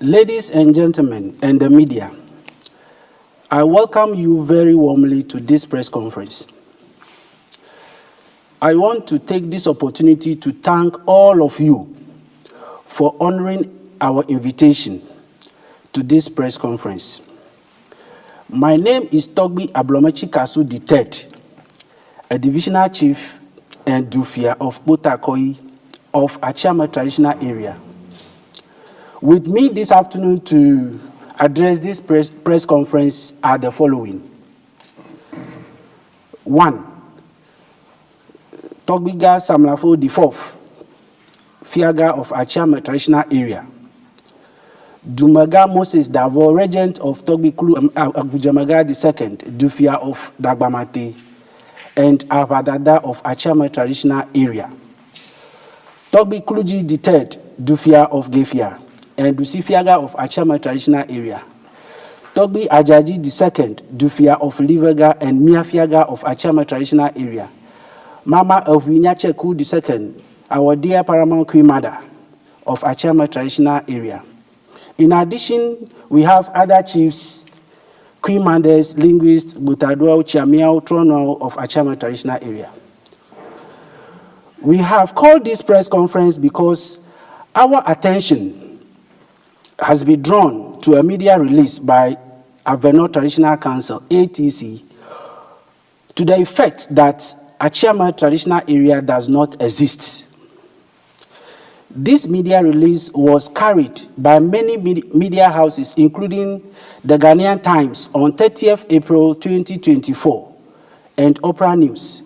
Ladies and gentlemen and the media, I welcome you very warmly to this press conference. I want to take this opportunity to thank all of you for honoring our invitation to this press conference. My name is Torgbi Kasu III, a divisional chief and Dufia of Botakoi of Atsiame Traditional Area. With me this afternoon to address this press conference are the following. 1. Torgbiga Samlafo IV, Fiaga of Atsiame Traditional Area. Dumaga Moses Davo, regent of Torgbi Kulu Agujamaga II, Dufia of Dagbamate, and Avadada of Atsiame Traditional Area. Torgbi Kuluji III, Dufia of Gefia, and Dusifiaga of Atsiame Traditional Area. Torgbi Ajaji II, Dufia of Livega and Miafiaga of Atsiame Traditional Area. Mama of Winyacheku II, our dear Paramount Queen Mother of Atsiame Traditional Area. In addition, we have other chiefs, Queen Mothers, linguists, Butadwao, Chiamiao, Trono of Atsiame Traditional Area. We have called this press conference because our attention has been drawn to a media release by Avenor Traditional Council, ATC, to the effect that Atsiame Traditional Area does not exist. This media release was carried by many media houses, including the Ghanaian Times on 30th April 2024 and Opera News.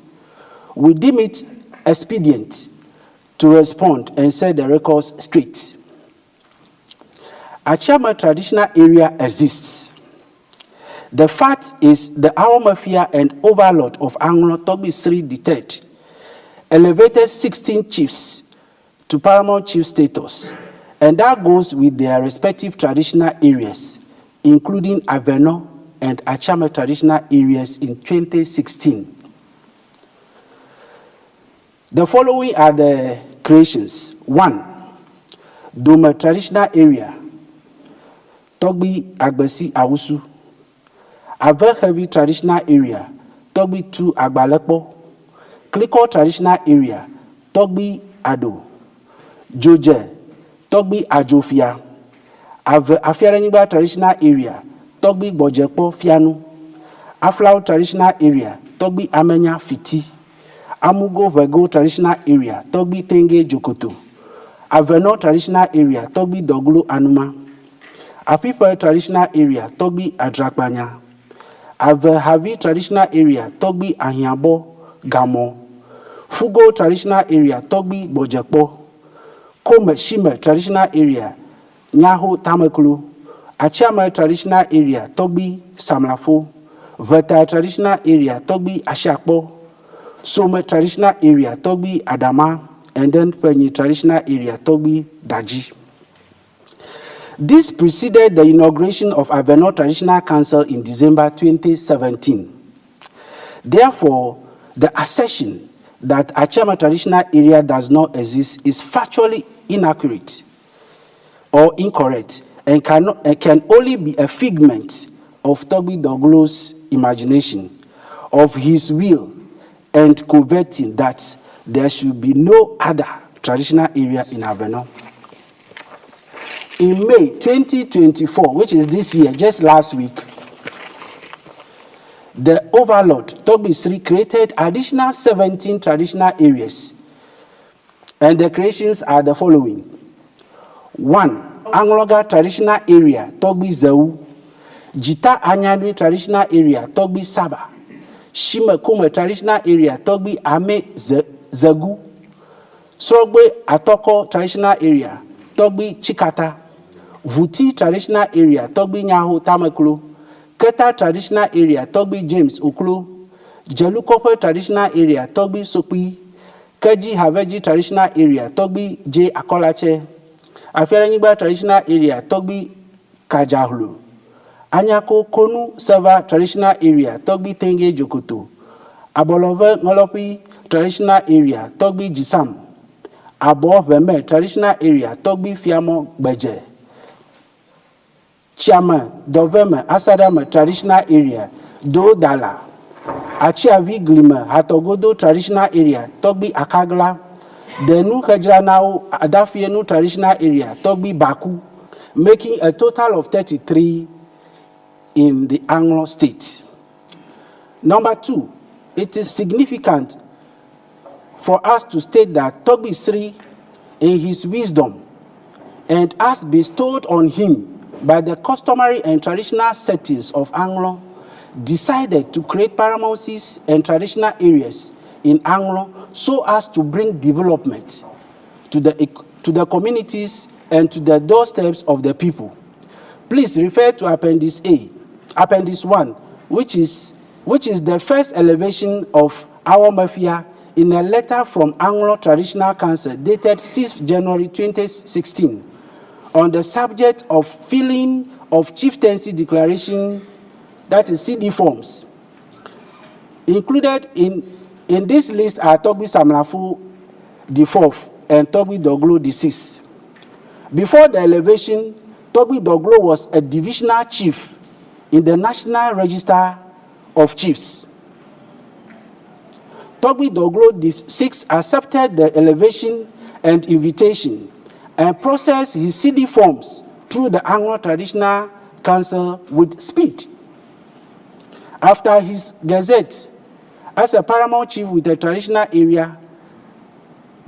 We deem it expedient to respond and set the records straight. Atsiame Traditional Area exists. The fact is the Awo Mafia and overlord of Anlo, Torgbi III, elevated 16 chiefs to paramount chief status, and that goes with their respective traditional areas, including Avenor and Atsiame Traditional Areas in 2016. The following are the creations. 1. Dome Traditional Area, Torgbi Agbesi Awusu. Ave Heavy Traditional Area, Torgbi 2 Agbalekpo. Kliko Traditional Area, Torgbi Ado. Joje, Torgbi Ajofia. Ave Afiarenyiba Traditional Area, Torgbi Bojekpo Fianu. Aflau Traditional Area, Torgbi Amenya Fiti. Amugo Vego Traditional Area, Torgbi Tenge Jokoto. Avenor Traditional Area, Torgbi Doglu Anuma. Afifa Traditional Area, Torgbi Adrakpanya. Ave Havi Traditional Area, Torgbi Ahiabo Gamo. Fugo Traditional Area, Torgbi Bojekpo. Kome Shime Traditional Area, Nyaho Tamekulu. Atsiame Traditional Area, Torgbi Samlafo. Veta Traditional Area, Torgbi Ashakpo. Some Traditional Area, Torgbi Adama, and then Penny Traditional Area, Torgbi Daji. This preceded the inauguration of Avenor Traditional Council in December 2017. Therefore, the assertion that Atsiame Traditional Area does not exist is factually inaccurate or incorrect and can only be a figment of Torgbi Doglo's imagination, of his will, and coveting that there should be no other traditional area in Avenor. In May 2024, which is this year, just last week, the overlord, Torgbi III, created additional 17 traditional areas. And the creations are the following. 1. Angloga Traditional Area, Torgbi Zeu. Jita Anyani Traditional Area, Torgbi Saba. Shime Kume Traditional Area, Torgbi Ame Zegu. Sorogbe Atoko Traditional Area, Torgbi Chikata. Vuti Traditional Area, Torgbi Nyaho Tamekulu. Keta Traditional Area, Torgbi James Okulu. Jelukope Traditional Area, Torgbi Sokwi. Keji Haveji Traditional Area, Torgbi J. Akolache. Afiarenyiba Traditional Area, Torgbi Kajahulu. Anyako Konu Seva Traditional Area, Torgbi Tenge Jokoto. Abolove Ngolopi Traditional Area, Torgbi Jisam. Abo Veme Traditional Area, Torgbi Fiamo Beje. Atsiame, Doveme, Asadame Traditional Area, Do Dala, Achiavi Glima, Hatogodo Traditional Area, Torgbi Akagla, Denu Hejranao, Adafienu Traditional Area, Torgbi Baku, making a total of 33 in the Anlo state. Number 2, it is significant for us to state that Torgbi Sri, in his wisdom and as bestowed on him by the customary and traditional settings of Anlo, decided to create paramountcies and traditional areas in Anlo so as to bring development to the communities and to the doorsteps of the people. Please refer to Appendix A, Appendix 1, which is the first elevation of our mafia in a letter from Avenor Traditional Council dated 6 January 2016 on the subject of filling of chieftaincy declaration, that is CD forms. Included in this list are Torgbi Samlafu the 4th and Torgbi Doglo the 6th. Before the elevation, Torgbi Doglo was a divisional chief in the National Register of Chiefs. Torgbi Doglo the 6th accepted the elevation and invitation and processed his CD forms through the Avenor Traditional Council with speed. After his gazette as a paramount chief with a traditional area,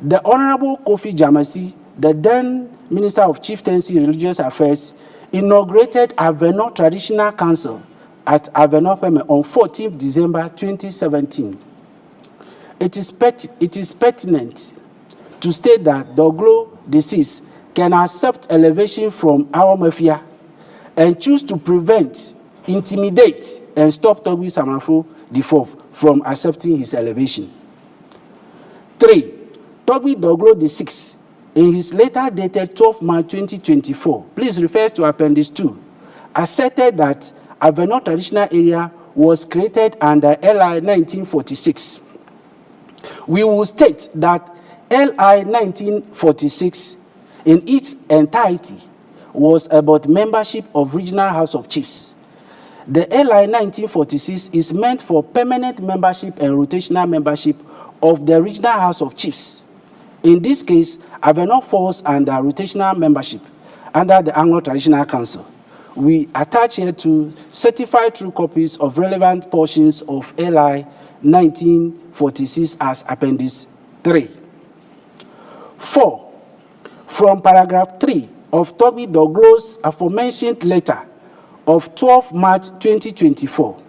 the Honorable Kofi Jamasi, the then Minister of Chieftaincy and Religious Affairs, inaugurated Avenor Traditional Council at Avenor Peme on 14th December 2017. It is pertinent to state that Doglo deceased can accept elevation from our mafia and choose to prevent, intimidate, and stop Torgbi Samlafu the 4th from accepting his elevation. 3. Torgbi Doglo the 6th, in his letter dated 12 March 2024, please refer to Appendix 2, asserted that Avenor Traditional Area was created under LI 1946. We will state that LI 1946 in its entirety was about membership of Regional House of Chiefs. The LI 1946 is meant for permanent membership and rotational membership of the Regional House of Chiefs. In this case, Avenor falls under rotational membership under the Avenor Traditional Council. We attach here to certified true copies of relevant portions of LI 1946 as Appendix 3. 4. From paragraph 3 of Torgbi Doglo's aforementioned letter of 12 March 2024,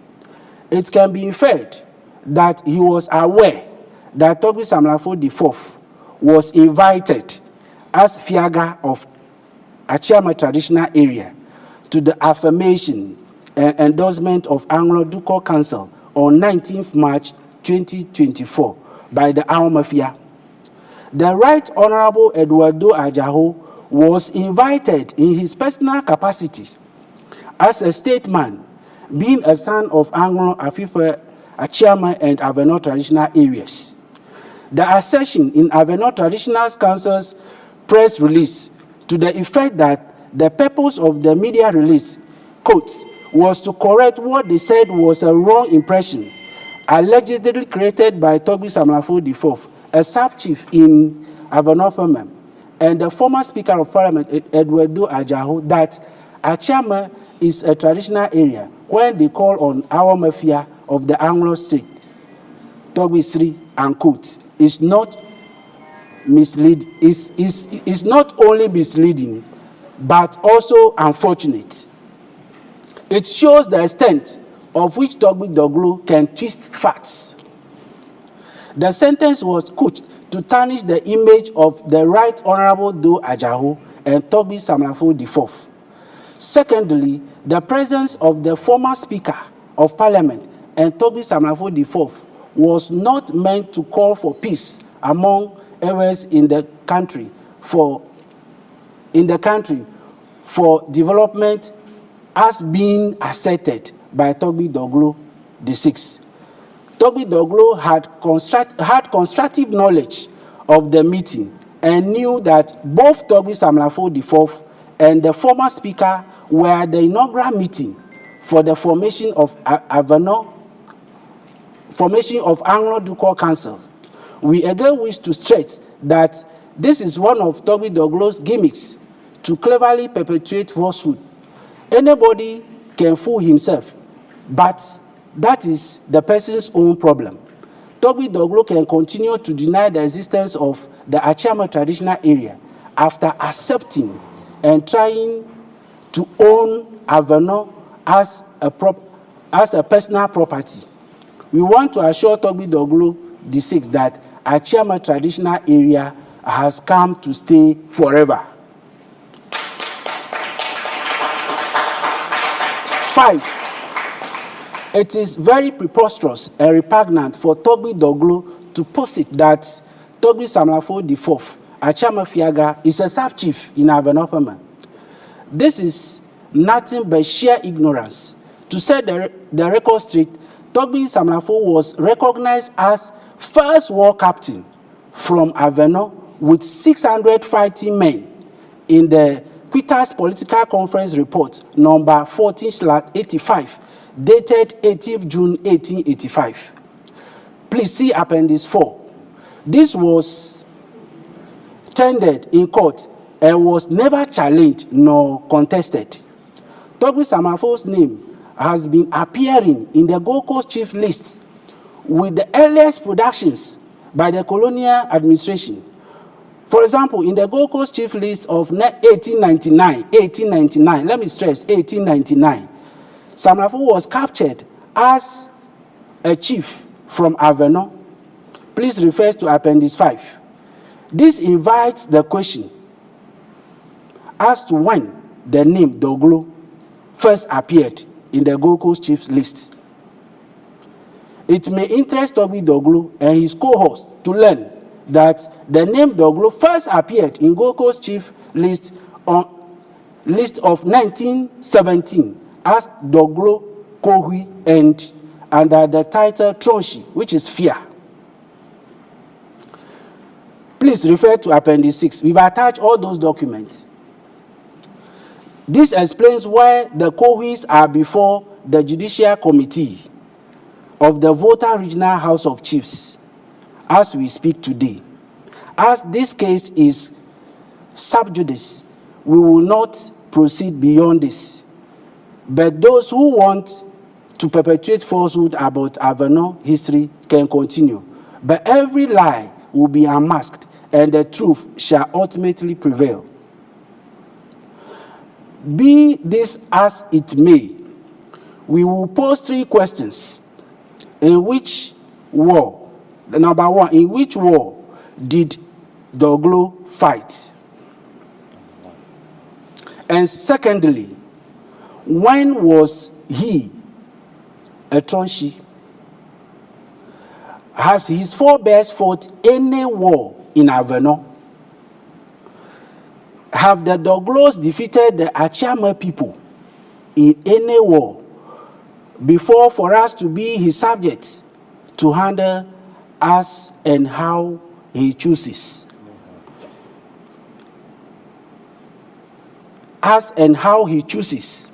it can be inferred that he was aware that Torgbi Samlafu the 4th was invited as Fiaga of Atsiame Traditional Area to the affirmation and endorsement of Anlo Ducal Council on 19th March 2024 by the Awo Mafia. The Right Honorable Eduardo Ajaho was invited in his personal capacity as a statesman, being a son of Anlo, Afife, Atsiame, and Avenor Traditional Areas. The assertion in Avenor Traditional Council's press release to the effect that the purpose of the media release, quotes, was to correct what they said was a wrong impression allegedly created by Torgbi Samlafu the 4th, a sub-chief in Avenor Peme, and the former Speaker of Parliament, Eduardo Ajaho, that Atsiame is a traditional area when they call on our mafia of the Anglo State, Torgbi Sri, and quote, is not misleading, is not only misleading, but also unfortunate. It shows the extent of which Torgbi Doglo can twist facts. The sentence was quote to tarnish the image of the Right Honorable Do Ajaho and Torgbi Samlafu the 4th. Secondly, the presence of the former Speaker of Parliament and Torgbi Samlafu the 4th was not meant to call for peace among areas in the country for development as being asserted by Torgbi Doglo the 6th. Torgbi Doglo had constructive knowledge of the meeting and knew that both Torgbi Samlafu the 4th and the former speaker were at the inaugural meeting for the formation of Anlo Council. We again wish to stress that this is one of Torgbi Doglo's gimmicks to cleverly perpetuate falsehood. Anybody can fool himself, but that is the person's own problem. Torgbi Doglo can continue to deny the existence of the Atsiame Traditional Area after accepting and trying to own Avenor as a personal property. We want to assure Torgbi Doglo the sixth that Atsiame Traditional Area has come to stay forever. 5. It is very preposterous and repugnant for Torgbi Doglo to posit that Torgbi Samlafo IV, Atsiame Fiaga, is a sub-chief in Avenor. This is nothing but sheer ignorance. To set the record straight, Torgbi Samlafo was recognized as first war captain from Avenor with 600 fighting men in the Quitas Political Conference Report number 14/85, dated 18th June 1885. Please see Appendix 4. This was tendered in court and was never challenged nor contested. Torgbi Samlafo's name has been appearing in the Gold Coast Chief list with the earliest productions by the colonial administration. For example, in the Gold Coast Chief list of 1899, let me stress, 1899, Samlafo was captured as a chief from Avenor. Please refer to Appendix 5. This invites the question as to when the name Doglo first appeared in the Gold Coast Chiefs list. It may interest Torgbi Doglo and his co-host to learn that the name Doglo first appeared in Gold Coast Chief list of 1917 as Doglo Kohui and under the title Tronshi, which is fear. Please refer to Appendix 6. We've attached all those documents. This explains why the Kohuis are before the Judicial Committee of the Volta Regional House of Chiefs as we speak today. As this case is sub judice, we will not proceed beyond this. But those who want to perpetuate falsehood about Avenor history can continue. But every lie will be unmasked and the truth shall ultimately prevail. Be this as it may, we will pose 3 questions. In which war, number 1, in which war did Doglo fight? And secondly, when was he a Tronshi? Has his forebears fought any war in Avenor? Have the Doglos defeated the Atsiame people in any war before for us to be his subjects to handle as and how he chooses? As and how he chooses.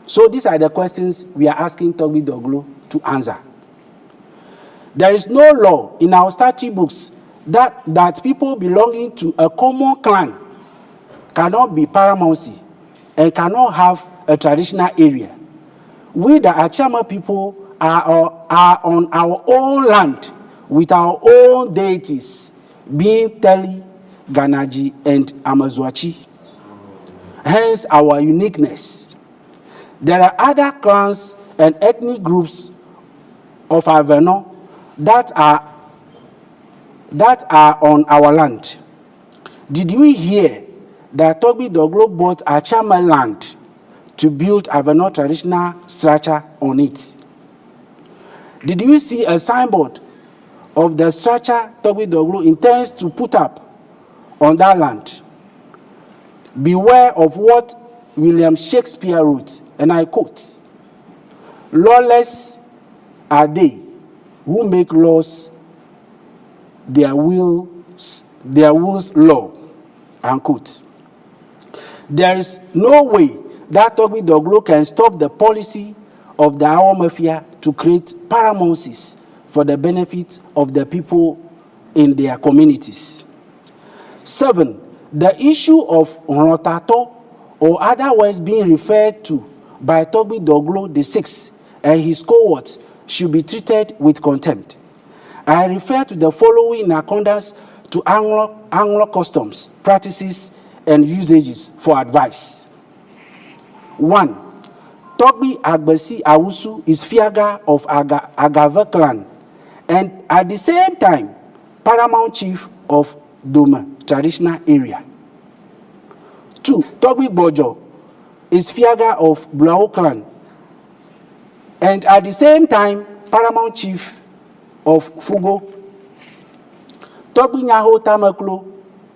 So these are the questions we are asking Torgbi Doglo to answer. There is no law in our statute books that people belonging to a common clan cannot be paramountcy and cannot have a traditional area. We, the Atsiame people, are on our own land with our own deities, being Teli, Ganaji, and Amazuachi. Hence our uniqueness. There are other clans and ethnic groups of Avenor that are on our land. Did we hear that Torgbi Doglo bought Atsiame land to build Avenor traditional structure on it? Did you see a signboard of the structure Torgbi Doglo intends to put up on that land? Beware of what William Shakespeare wrote, and I quote, "Lawless are they who make laws their will's law." unquote. There is no way that Torgbi Doglo can stop the policy of the Awo Mafia to create paramountcies for the benefit of the people in their communities. 7. The issue of Nrotato, or otherwise being referred to by Torgbi Doglo VI and his cohorts, should be treated with contempt. I refer to the following in accordance to Anlo customs, practices, and usages for advice. 1. Torgbi Agbesi Awusu is Fiaga of Agave clan, and at the same time, paramount chief of Dome Traditional Area. 2. Torgbi Bojo is Fiaga of Blao clan, and at the same time, paramount chief of Fugo. Torgbi Nyaho Tamaklo,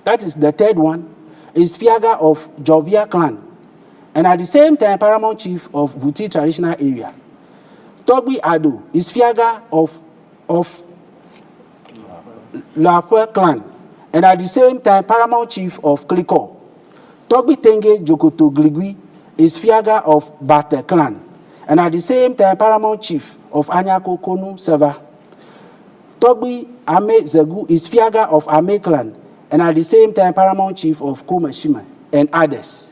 that is the third one, is Fiaga of Jovia clan, and at the same time, paramount chief of Buti Traditional Area. Torgbi Ado is Fiaga of Lapwe clan, and at the same time, paramount chief of Kliko. Torgbi Tenge Jokoto Gligui is Fiaga of Bate clan, and at the same time, paramount chief of Anyako Konu Seva. Torgbi Ame Zegu is Fiaga of Ame clan, and at the same time, paramount chief of Komashima, and others.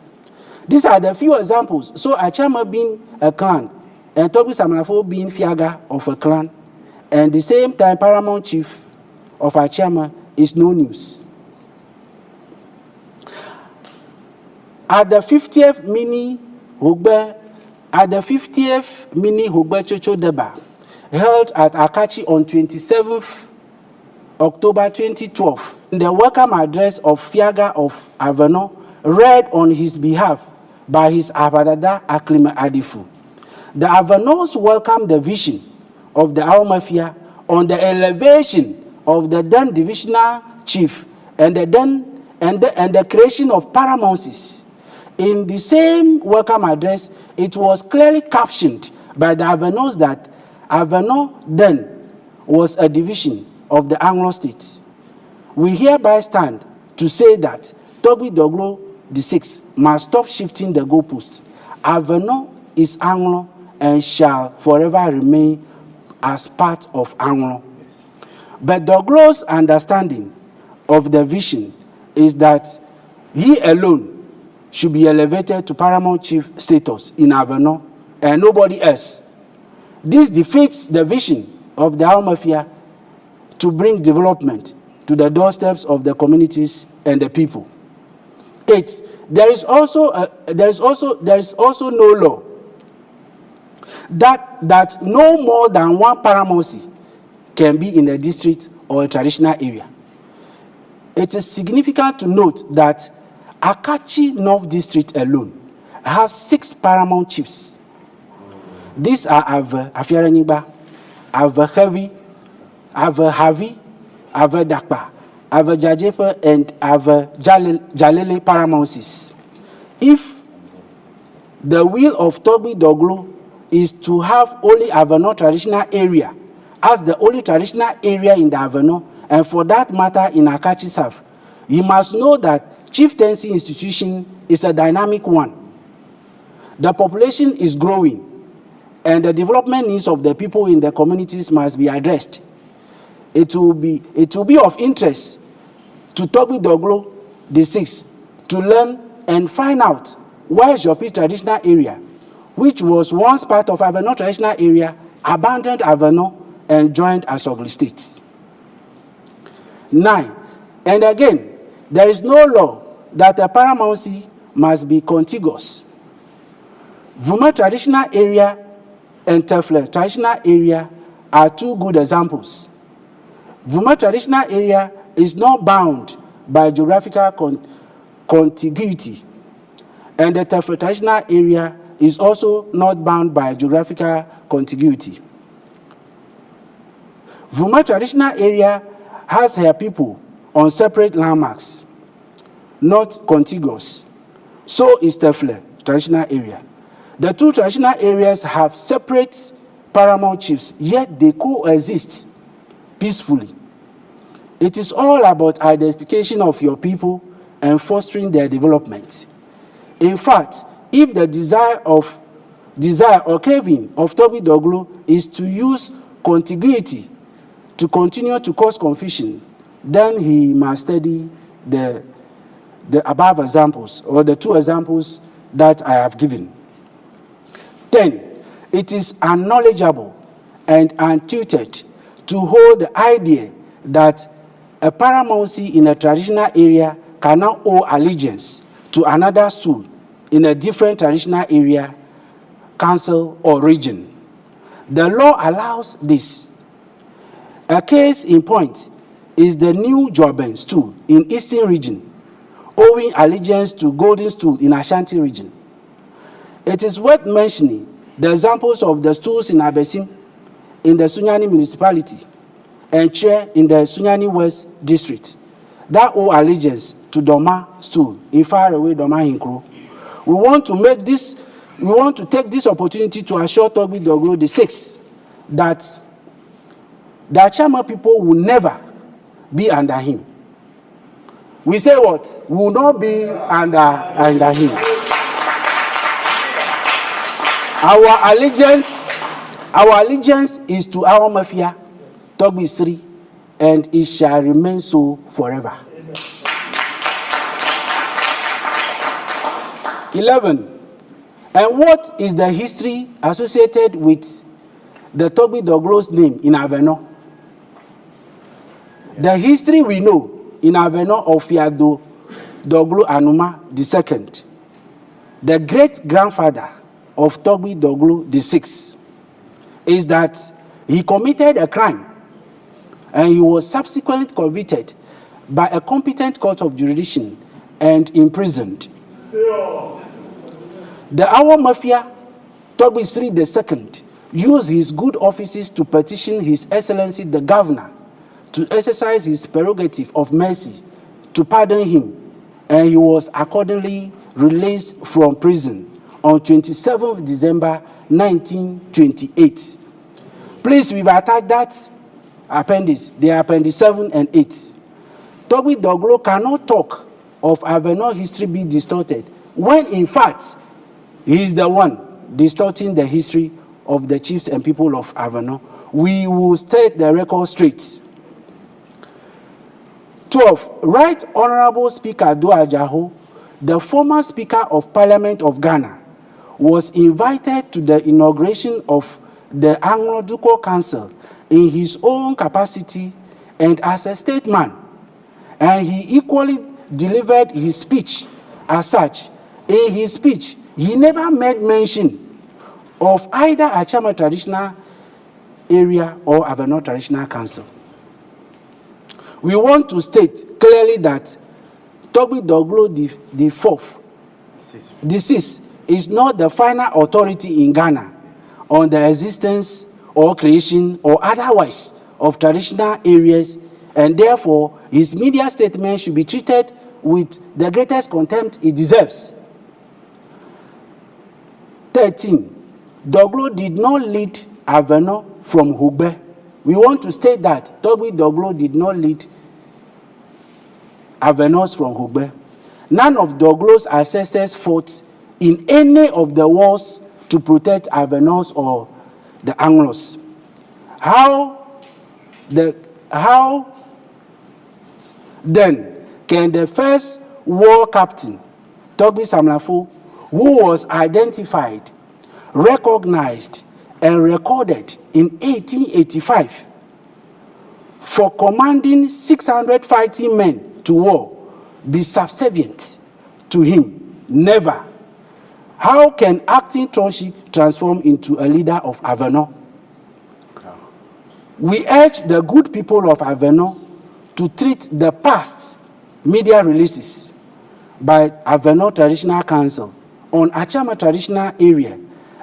These are the few examples. So Atsiame being a clan, and Torgbi Samanafo being Fiaga of a clan, and the same time, paramount chief of Atsiame is no news. At the 50th mini Hogbe Chocho Deba, held at Akachi on 27th October 2012, the welcome address of Fiaga of Avenor read on his behalf by his Abadada Aklima Adifu. The Avenors welcomed the vision of the Awo Mafia on the elevation of the then divisional chief and the creation of paramountcies. In the same welcome address, it was clearly captioned by the Avenors that Avenor then was a division of the Anlo state. We hereby stand to say that Torgbi Doglo VI must stop shifting the goalposts. Avenor is Anlo and shall forever remain as part of Anlo. But Doglo's understanding of the vision is that he alone should be elevated to paramount chief status in Avenor and nobody else. This defeats the vision of the Awo Mafia to bring development to the doorsteps of the communities and the people. 8. There is also no law that no more than one paramountcy can be in a district or a traditional area. It is significant to note that Akachi North District alone has 6 paramount chiefs. These are Ave Afiaraniba, Ave Heavy, Ave Havi, Ave Dakpa, Ave Jajepa, and Ave Jalele paramountcies. If the will of Torgbi Doglo is to have only Avenor Traditional Area as the only traditional area in the Avenor, and for that matter in Akachi South, you must know that chieftaincy institution is a dynamic one. The population is growing, and the development needs of the people in the communities must be addressed. It will be of interest to Torgbi Doglo VI to learn and find out where Jopi Traditional Area, which was once part of Avenor Traditional Area, abandoned Avenor and joined Asogli State. 9. And again, there is no law that a paramountcy must be contiguous. Vuma Traditional Area and Tefle Traditional Area are 2 good examples. Vuma Traditional Area is not bound by geographical contiguity, and the Tefle Traditional Area is also not bound by geographical contiguity. Vuma Traditional Area has her people on separate landmarks, not contiguous. So is Tefle Traditional Area. The 2 traditional areas have separate paramount chiefs, yet they coexist peacefully. It is all about identification of your people and fostering their development. In fact, if the desire or craving of Torgbi Doglo is to use contiguity to continue to cause confusion, then he must study the above examples, or the two examples that I have given. 10. It is unknowledgeable and untutored to hold the idea that a paramountcy in a traditional area cannot owe allegiance to another stool in a different traditional area, council, or region. The law allows this. A case in point is the New Joburg stool in Eastern region, owing allegiance to Golden stool in Ashanti region. It is worth mentioning the examples of the stools in Abesim in the Sunyani municipality and Chair in the Sunyani West district that owe allegiance to Doma stool in faraway Doma Hinkro. We want to take this opportunity to assure Torgbi Doglo the sixth that the Atsiame people will never be under him. We say what? We will not be under him. Our allegiance is to our mafia, Torgbi 3, and it shall remain so forever. 11. And what is the history associated with the Torgbi Doglo's name in Avenor? The history we know in Avenor of Fiado Doglo Anuma II, the great-grandfather of Torgbi Doglo VI, is that he committed a crime and he was subsequently convicted by a competent court of jurisdiction and imprisoned. The Our Mafia, Torgbi 3 II, used his good offices to petition His Excellency the Governor to exercise his prerogative of mercy to pardon him, and he was accordingly released from prison on 27th December 1928. Please, we've attached that appendix, the appendix 7 and 8. Torgbi Doglo cannot talk of Avenor history being distorted, when in fact, he is the one distorting the history of the chiefs and people of Avenor. We will state the record straight. 12. Right Honorable Speaker Do Ajaho, the former Speaker of Parliament of Ghana, was invited to the inauguration of the Anlo Council in his own capacity and as a statesman, and he equally delivered his speech as such. In his speech, he never made mention of either Atsiame Traditional Area or Avenor Traditional Council. We want to state clearly that Torgbi Doglo the fourth, deceased, is not the final authority in Ghana on the existence or creation or otherwise of traditional areas, and therefore his media statement should be treated with the greatest contempt it deserves. 13. Doglo did not lead Avenor from Hugbe. We want to state that Torgbi Doglo did not lead Avenors from Hugbe. None of Doglo's ancestors fought in any of the wars to protect Avenors or the Anglos. How then can the first war captain, Torgbi Samlafo, who was identified, recognized, and recorded in 1885 for commanding 600 fighting men to war, be subservient to him? Never. How can acting Tronshi transform into a leader of Avenor? We urge the good people of Avenor to treat the past media releases by Avenor Traditional Council on Atsiame Traditional Area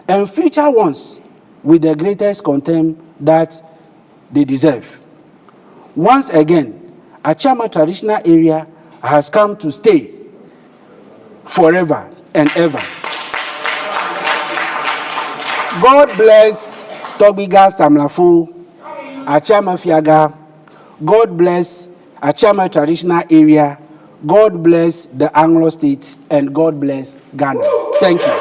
and future ones with the greatest contempt that they deserve. Once again, Atsiame Traditional Area has come to stay forever and ever. God bless Torgbi Samlafo, Atsiame Fiaga. God bless Atsiame Traditional Area. God bless the Anlo state and God bless Ghana. Thank you.